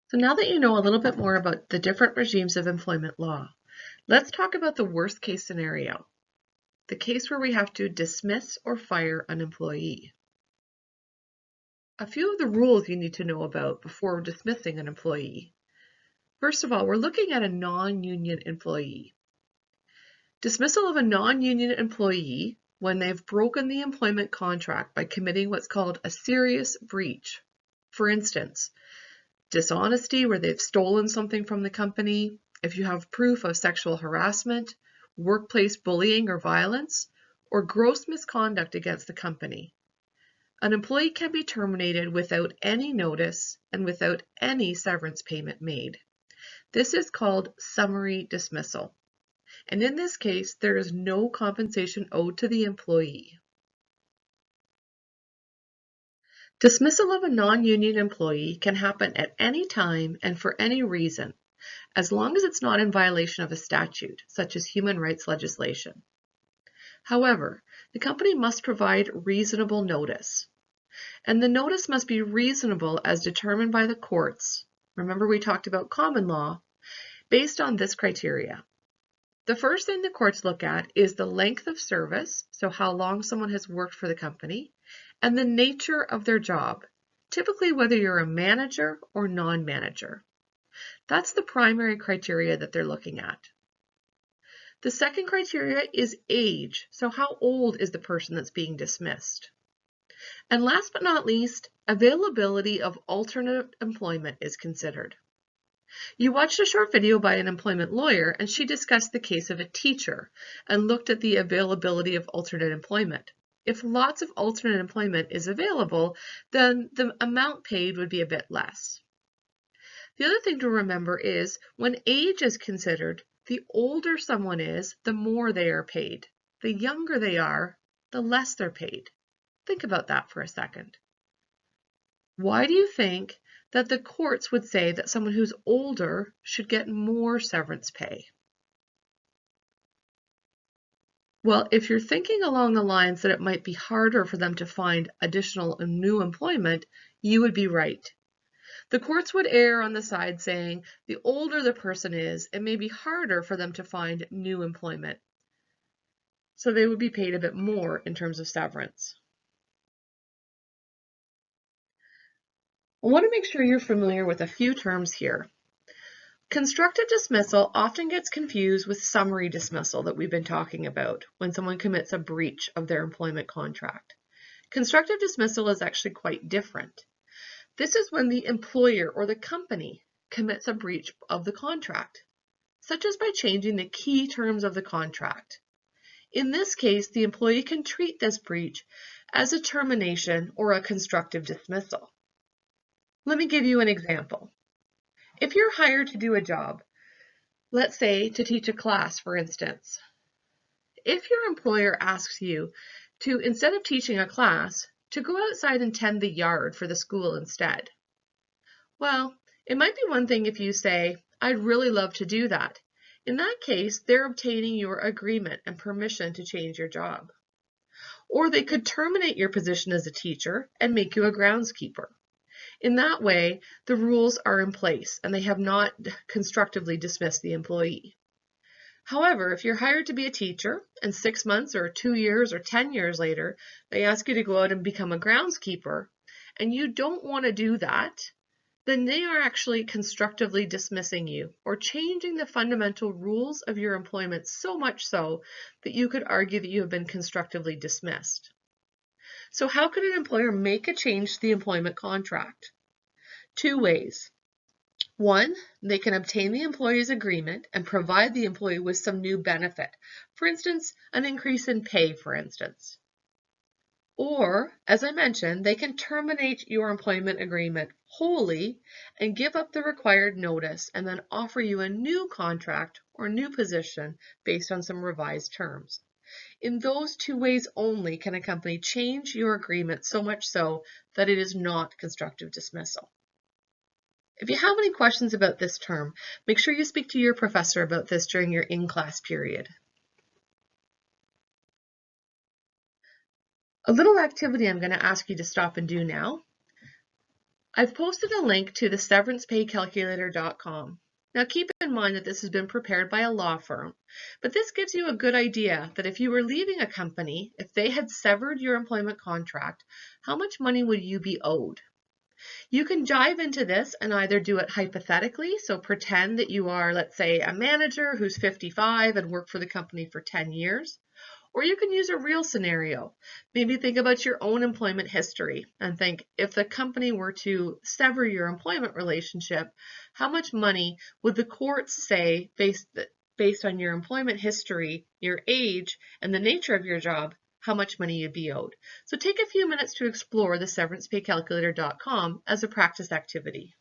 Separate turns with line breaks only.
So now that you know a little bit more about the different regimes of employment law, let's talk about the worst case scenario, the case where we have to dismiss or fire an employee. A few of the rules you need to know about before dismissing an employee. First of all, we're looking at a non-union employee. Dismissal of a non-union employee when they've broken the employment contract by committing what's called a serious breach. For instance, dishonesty where they've stolen something from the company, if you have proof of sexual harassment, workplace bullying or violence, or gross misconduct against the company. An employee can be terminated without any notice and without any severance payment made. This is called summary dismissal. And in this case, there is no compensation owed to the employee. Dismissal of a non-union employee can happen at any time and for any reason, as long as it's not in violation of a statute, such as human rights legislation. However, the company must provide reasonable notice, and the notice must be reasonable as determined by the courts. Remember, we talked about common law, based on this criteria. The first thing the courts look at is the length of service, so how long someone has worked for the company, and the nature of their job, typically whether you're a manager or non-manager. That's the primary criteria that they're looking at. The second criteria is age, so how old is the person that's being dismissed? And last but not least, availability of alternate employment is considered. You watched a short video by an employment lawyer, and she discussed the case of a teacher and looked at the availability of alternate employment. If lots of alternate employment is available, then the amount paid would be a bit less. The other thing to remember is when age is considered, the older someone is, the more they are paid. The younger they are, the less they're paid. Think about that for a second. Why do you think that the courts would say that someone who's older should get more severance pay? Well, if you're thinking along the lines that it might be harder for them to find additional and new employment, you would be right. The courts would err on the side saying the older the person is, it may be harder for them to find new employment. So they would be paid a bit more in terms of severance. I want to make sure you're familiar with a few terms here. Constructive dismissal often gets confused with summary dismissal that we've been talking about when someone commits a breach of their employment contract. Constructive dismissal is actually quite different. This is when the employer or the company commits a breach of the contract, such as by changing the key terms of the contract. In this case, the employee can treat this breach as a termination or a constructive dismissal. Let me give you an example. If you're hired to do a job, let's say to teach a class, for instance, if your employer asks you to, instead of teaching a class, to go outside and tend the yard for the school instead, well, it might be one thing if you say, I'd really love to do that. In that case, they're obtaining your agreement and permission to change your job. Or they could terminate your position as a teacher and make you a groundskeeper. In that way, the rules are in place and they have not constructively dismissed the employee. However, if you're hired to be a teacher and 6 months or 2 years or 10 years later, they ask you to go out and become a groundskeeper and you don't want to do that, then they are actually constructively dismissing you or changing the fundamental rules of your employment so much so that you could argue that you have been constructively dismissed. So how could an employer make a change to the employment contract? 2 ways. One, they can obtain the employee's agreement and provide the employee with some new benefit. For instance, an increase in pay, for instance. Or, as I mentioned, they can terminate your employment agreement wholly and give up the required notice and then offer you a new contract or new position based on some revised terms. In those 2 ways only can a company change your agreement so much so that it is not constructive dismissal. If you have any questions about this term, make sure you speak to your professor about this during your in-class period. A little activity I'm going to ask you to stop and do now. I've posted a link to the severancepaycalculator.com. Now keep in mind that this has been prepared by a law firm, but this gives you a good idea that if you were leaving a company, if they had severed your employment contract, how much money would you be owed? You can dive into this and either do it hypothetically, so pretend that you are, let's say, a manager who's 55 and worked for the company for 10 years, or you can use a real scenario. Maybe think about your own employment history and think, if the company were to sever your employment relationship, how much money would the courts say based on your employment history, your age, and the nature of your job, how much money you'd be owed. So take a few minutes to explore the severancepaycalculator.com as a practice activity.